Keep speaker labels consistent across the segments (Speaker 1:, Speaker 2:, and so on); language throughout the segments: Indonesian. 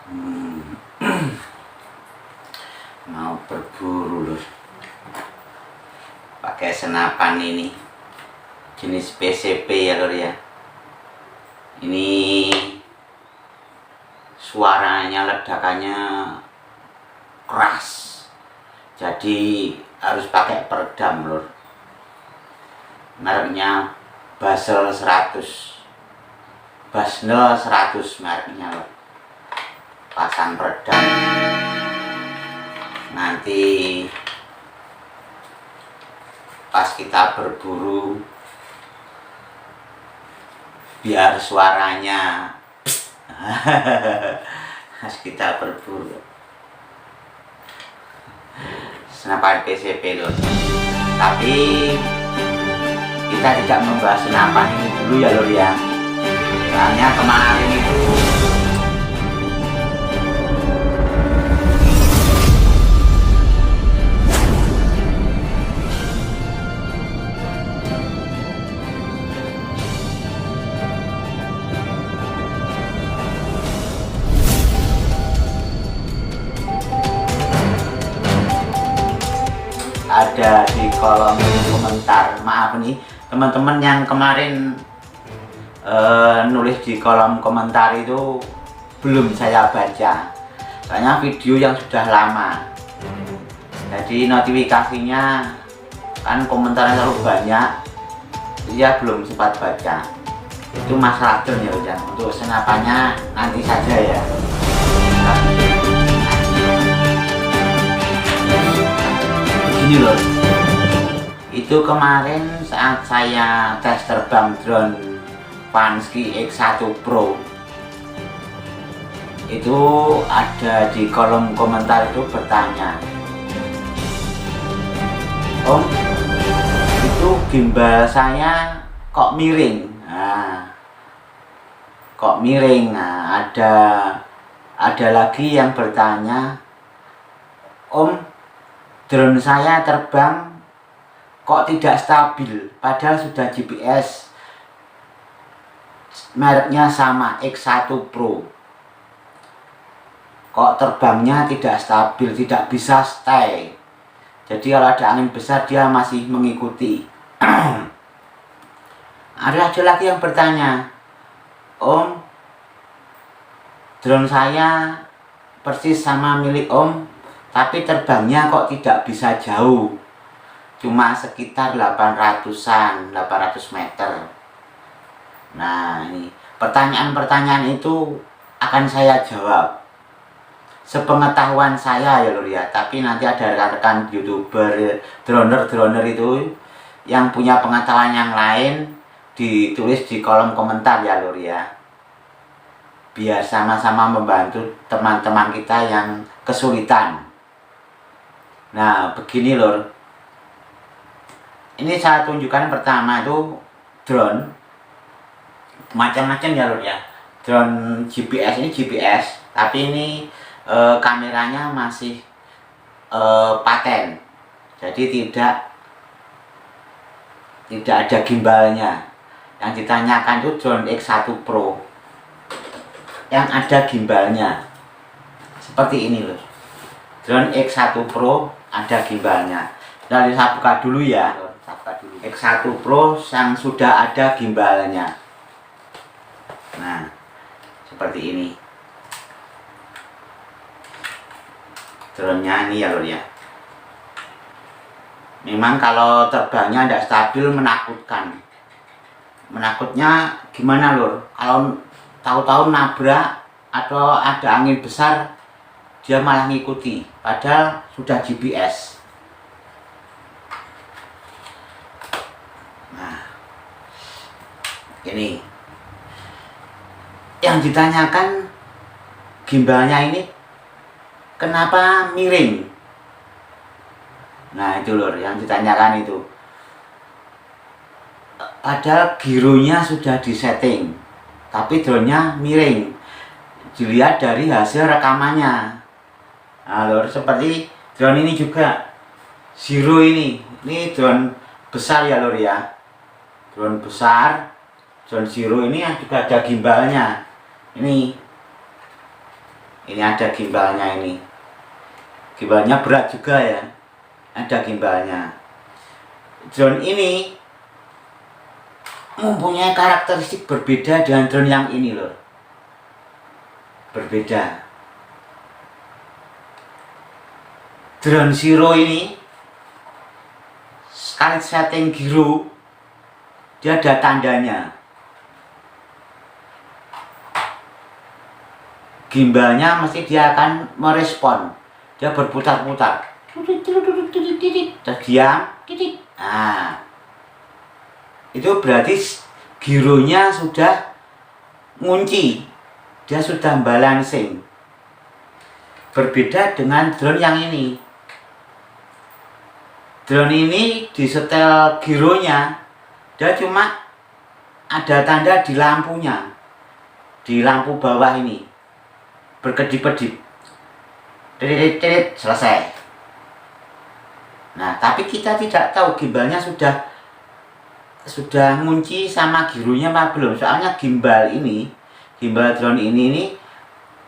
Speaker 1: Hmm. Mau berburu lur, pakai senapan ini jenis PCP ya lur ya. Ini suaranya, ledakannya keras, jadi harus pakai peredam lur. Mereknya Basel 100, Basel 100 mereknya lur. Pasang peredam, nanti pas kita berburu biar suaranya pas kita berburu. Senapan PCP loh, tapi kita tidak membahas senapan ini dulu ya lor ya, soalnya kemarin itu ada di kolom komentar. Maaf nih teman-teman yang kemarin nulis di kolom komentar itu belum saya baca, soalnya video yang sudah lama, jadi notifikasinya kan komentarnya terlalu banyak, dia belum sempat baca. Itu masalah ya. Untuk senapannya nanti saja ya. Ini loh, itu kemarin saat saya tes terbang drone Vansky X1 Pro, itu ada di kolom komentar itu bertanya, Om, itu gimbal saya kok miring? Kok miring? Nah, ada lagi yang bertanya, Om, drone saya terbang kok tidak stabil, padahal sudah GPS, mereknya sama X1 Pro, kok terbangnya tidak stabil, tidak bisa stay. Jadi kalau ada angin besar dia masih mengikuti. Ada lagi yang bertanya, Om, drone saya persis sama milik Om, tapi terbangnya kok tidak bisa jauh, cuma sekitar 800 meter. Nah, ini pertanyaan-pertanyaan itu akan saya jawab sepengetahuan saya ya lur ya. Tapi nanti ada rekan-rekan YouTuber, droner itu yang punya pengetahuan yang lain, ditulis di kolom komentar ya lur ya, biar sama-sama membantu teman-teman kita yang kesulitan. Nah, begini lur, ini saya tunjukkan pertama itu drone macam-macam ya lur ya. Drone GPS, ini GPS, tapi ini kameranya masih paten, jadi tidak ada gimbalnya. Yang ditanyakan itu drone X1 Pro yang ada gimbalnya, seperti ini lur. Drone X1 Pro ada gimbalnya. Lalu saya buka dulu ya. X1 Pro yang sudah ada gimbalnya. Nah, seperti ini. Drone-nya ini ya lur ya. Memang kalau terbangnya tidak stabil menakutkan. Menakutnya gimana lur? Kalau tahu-tahu nabrak atau ada angin besar, dia malah ngikuti, padahal sudah GPS. Nah, ini yang ditanyakan, gimbalnya ini kenapa miring? Nah, itu lur yang ditanyakan itu. Padahal gironya sudah disetting, tapi drone-nya miring. Dilihat dari hasil rekamannya. Nah lur, seperti drone ini juga Zero, ini drone besar ya lur ya, drone besar, drone Zero ini juga ada gimbalnya. Ini Ini ada gimbalnya ini. Gimbalnya berat juga ya. Ada gimbalnya. Drone ini mempunyai karakteristik berbeda dengan drone yang ini loh. Berbeda. Drone Zero ini sekali setting gyro dia ada tandanya. Gimbalnya mesti dia akan merespon, dia berputar-putar, terus diam, nah itu berarti gironya sudah ngunci, dia sudah balancing. Berbeda dengan drone yang ini. Drone ini di setel gironya dia cuma ada tanda di lampunya, di lampu bawah ini berkedip-kedip, tirit-tirit, selesai. Nah, tapi kita tidak tahu gimbalnya sudah ngunci sama gironya apa belum. Soalnya gimbal drone ini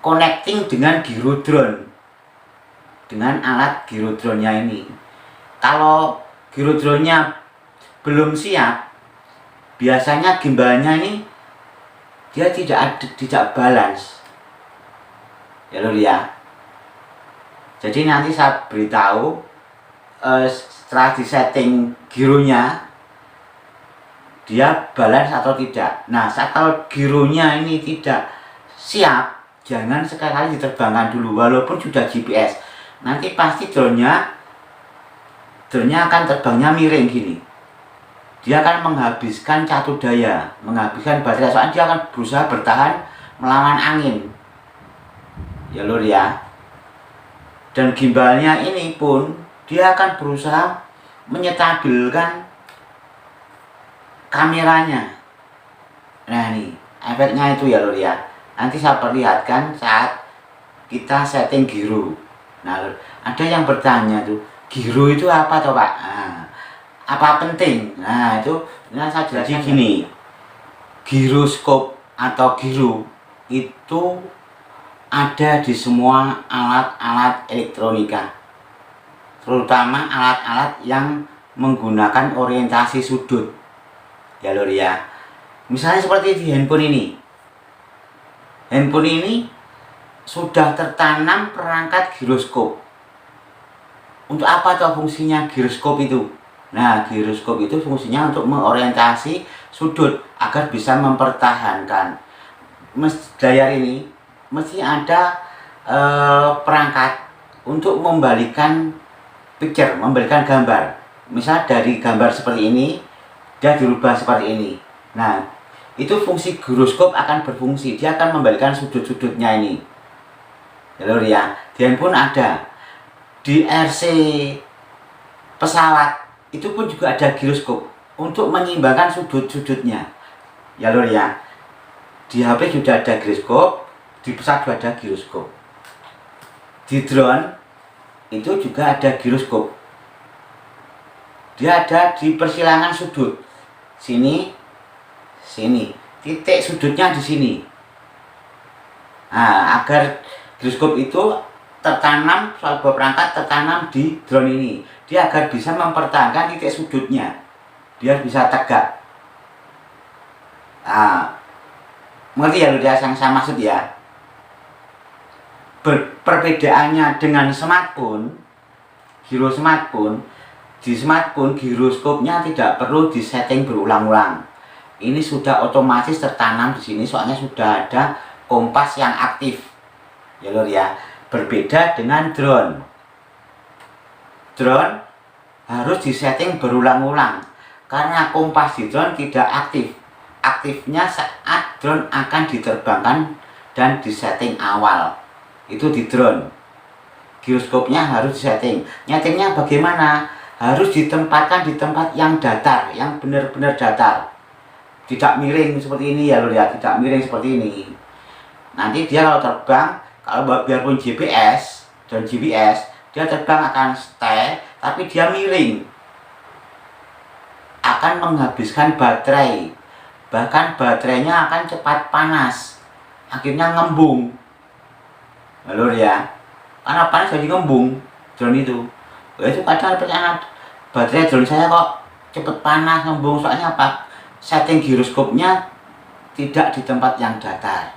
Speaker 1: connecting dengan giro drone, dengan alat giro drone-nya ini. Kalau giro drone-nya belum siap, biasanya gimbalnya ini dia tidak balance. Ya lho ya. Jadi nanti saya beritahu setelah disetting gironya dia balance atau tidak. Nah, kalau gironya ini tidak siap, jangan sekali-kali diterbangkan dulu walaupun sudah GPS. Nanti pasti drone-nya akan terbangnya miring gini. Dia akan menghabiskan catur daya, menghabiskan baterai, soalnya dia akan berusaha bertahan melawan angin. Ya lur ya. Dan gimbalnya ini pun dia akan berusaha menyetabilkan kameranya. Nah nih efeknya itu ya lur ya. Nanti saya perlihatkan saat kita setting giro. Nah lur, ada yang bertanya tuh, giro itu apa toh Pak? Nah, apa penting? Nah itu saya jelaskan gini. Giroskop atau giro itu ada di semua alat-alat elektronika, terutama alat-alat yang menggunakan orientasi sudut. Ya lur ya. Misalnya seperti di handphone ini. Handphone ini sudah tertanam perangkat giroskop. Untuk apa tuh fungsinya giroskop itu? Nah, giroskop itu fungsinya untuk mengorientasi sudut agar bisa mempertahankan. Layar ini mesti ada perangkat untuk membalikan picture, membalikan gambar. Misal dari gambar seperti ini dia dirubah seperti ini. Nah, itu fungsi giroskop akan berfungsi, dia akan membalikan sudut-sudutnya ini. Ya lur ya, di handphone ada, di RC pesawat itu pun juga ada giroskop untuk menyeimbangkan sudut-sudutnya. Ya lur ya, di HP sudah ada giroskop, di pesawat juga ada giroskop. Di drone itu juga ada giroskop. Dia ada di persilangan sudut. Sini, sini. Titik sudutnya di sini. Nah, agar giroskop itu tertanam, sebuah perangkat tertanam di drone ini. Dia agar bisa mempertahankan titik sudutnya. Biar bisa tegak. Nah, mengerti ya udah yang saya maksud ya? Perbedaannya dengan smartphone, giro smartphone, di smartphone giroskopnya tidak perlu disetting berulang-ulang. Ini sudah otomatis tertanam di sini, soalnya sudah ada kompas yang aktif. Ya lur ya. Berbeda dengan drone. Drone harus disetting berulang-ulang karena kompas di drone tidak aktif. Aktifnya saat drone akan diterbangkan dan disetting awal. Itu di drone. Giroskopnya harus disetting. Nyetingnya bagaimana? Harus ditempatkan di tempat yang datar, yang benar-benar datar. Tidak miring seperti ini ya lur ya, tidak miring seperti ini. Nanti dia kalau terbang, kalau biarpun GPS dan GPS, dia terbang akan stay, tapi dia miring. Akan menghabiskan baterai. Bahkan baterainya akan cepat panas. Akhirnya ngembung. Lur ya. Karena panas jadi ngembung drone itu. Itu kadang pertanyaan baterai drone saya kok cepet panas ngembung, soalnya apa? Setting giroskopnya tidak di tempat yang datar.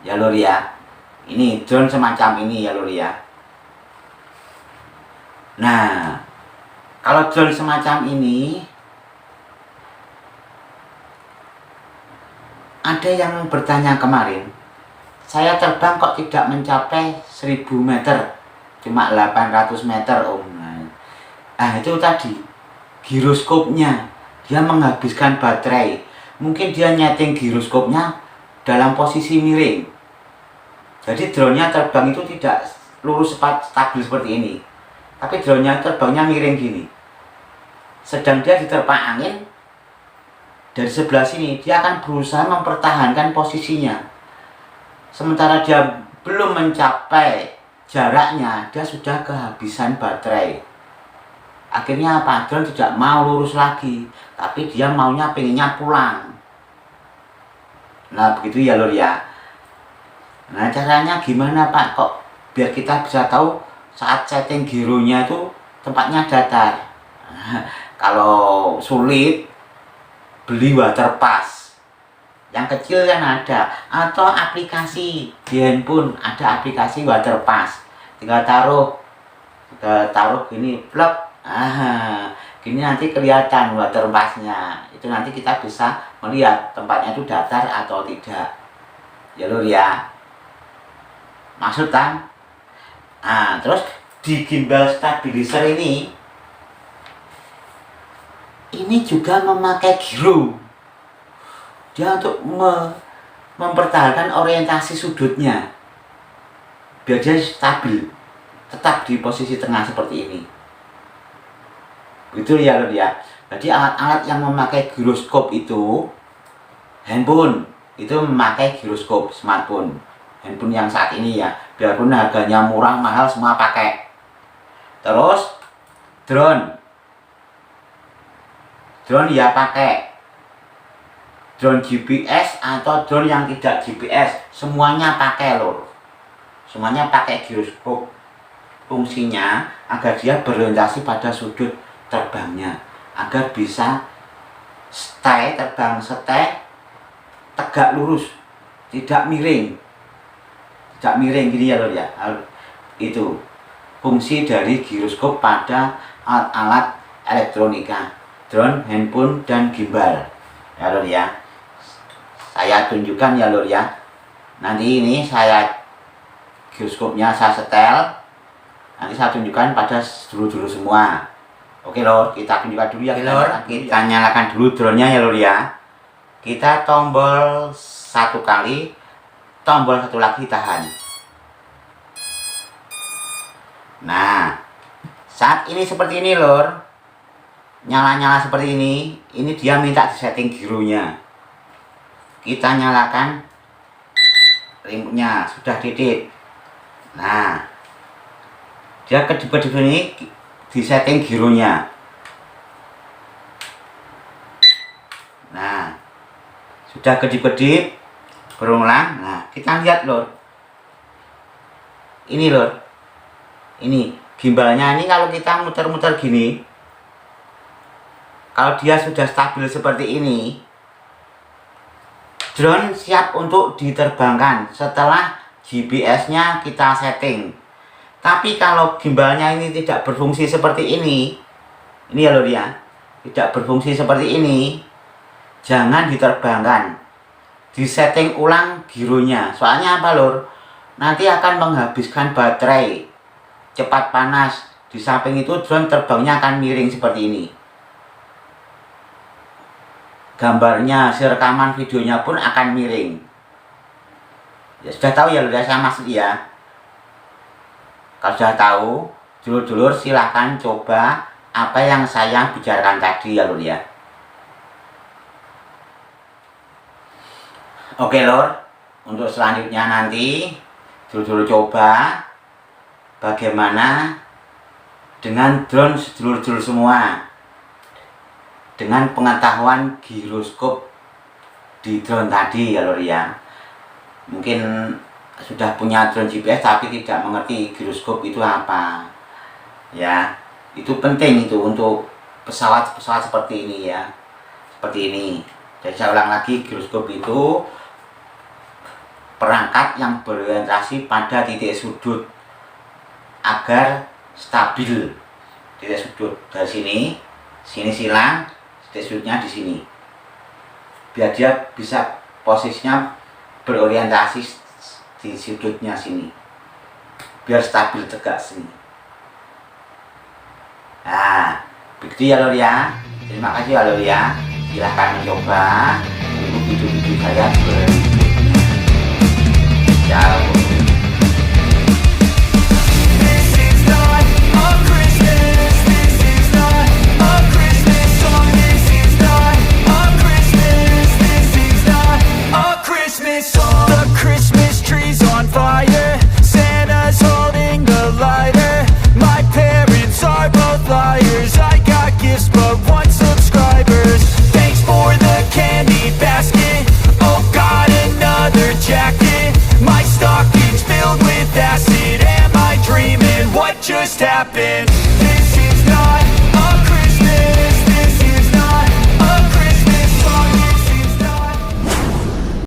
Speaker 1: Ya lur ya. Ini drone semacam ini ya lur ya. Nah, kalau drone semacam ini ada yang bertanya kemarin, saya terbang kok tidak mencapai 1000 meter, cuma 800 meter om. Nah itu tadi giroskopnya, dia menghabiskan baterai. Mungkin dia nyeting giroskopnya dalam posisi miring, jadi drone-nya terbang itu tidak lurus stabil seperti ini, tapi drone-nya terbangnya miring gini. Sedang dia diterpa angin dari sebelah sini, dia akan berusaha mempertahankan posisinya. Sementara dia belum mencapai jaraknya, dia sudah kehabisan baterai. Akhirnya apa? Drone tidak mau lurus lagi, tapi dia maunya pengennya pulang. Nah begitu ya lur ya. Nah caranya gimana Pak? Kok biar kita bisa tahu saat setting gironya itu tempatnya datar. Kalau sulit, beli waterpass. Yang kecil kan ada, atau aplikasi di handphone ada aplikasi waterpass. Tinggal taruh gini, plug. Gini nanti kelihatan waterpassnya. Itu nanti kita bisa melihat tempatnya itu datar atau tidak. Ya lur ya. Maksud kan? Nah, terus di gimbal stabilizer ini juga memakai giro. Dia untuk mempertahankan orientasi sudutnya biar dia stabil, tetap di posisi tengah seperti ini. Begitu ya lur ya. Jadi alat-alat yang memakai giroskop itu, handphone itu memakai giroskop, smartphone, handphone yang saat ini ya, biarpun harganya murah mahal semua pakai. Terus drone ya pakai drone GPS atau drone yang tidak GPS, semuanya pakai lur. Semuanya pakai giroskop. Fungsinya agar dia berorientasi pada sudut terbangnya, agar bisa terbang tegak lurus, tidak miring gini ya lur ya. Itu fungsi dari giroskop pada alat-alat elektronika, drone, handphone, dan gimbal ya lur ya. Saya tunjukkan ya lur ya. Nanti ini giroskopnya saya setel, nanti saya tunjukkan pada dulu semua. Oke lor, kita tunjukkan dulu ya lor. Kita nyalakan dulu drone-nya ya lor ya. Kita tombol satu kali, tombol satu lagi tahan. Nah, saat ini seperti ini lor, nyala-nyala seperti ini dia minta disetting gironya. Kita nyalakan remote-nya, sudah titik. Nah, dia kedip-kedip ini disetting gironya. Nah, sudah kedip-kedip berulang. Nah, kita lihat lor, ini lor, ini gimbalnya. Ini kalau kita muter-muter gini, kalau dia sudah stabil seperti ini, drone siap untuk diterbangkan setelah GPS-nya kita setting. Tapi kalau gimbalnya ini tidak berfungsi seperti ini ya lor ya, tidak berfungsi seperti ini, jangan diterbangkan. Disetting ulang gironya. Soalnya apa lor? Nanti akan menghabiskan baterai, cepat panas. Di samping itu drone terbangnya akan miring seperti ini. Gambarnya, rekaman videonya pun akan miring. Ya sudah tahu ya lur ya, saya maksud ya. Kalau sudah tahu, dulur-dulur silahkan coba apa yang saya bicarakan tadi ya lur ya. Oke lur, untuk selanjutnya nanti dulur-dulur coba bagaimana dengan drone sedulur-dulur semua, dengan pengetahuan giroskop di drone tadi ya lur ya. Mungkin sudah punya drone GPS tapi tidak mengerti giroskop itu apa. Ya, itu penting itu untuk pesawat-pesawat seperti ini ya. Seperti ini. Jadi saya ulang lagi, giroskop itu perangkat yang berorientasi pada titik sudut agar stabil. Titik sudut dari sini silang, titik sudutnya di sini. Biar dia bisa posisinya berorientasi di sudutnya sini. Biar stabil tegak sini. Nah, begitu ya lor ya. Terima kasih ya lor ya. Silahkan mencoba untuk video-video saya
Speaker 2: The Christmas tree's on fire, Santa's holding the lighter. My parents are both liars, I got gifts but one subscribers. Thanks for the candy basket, oh got another jacket. My stocking's filled with acid, am I dreaming? What just happened?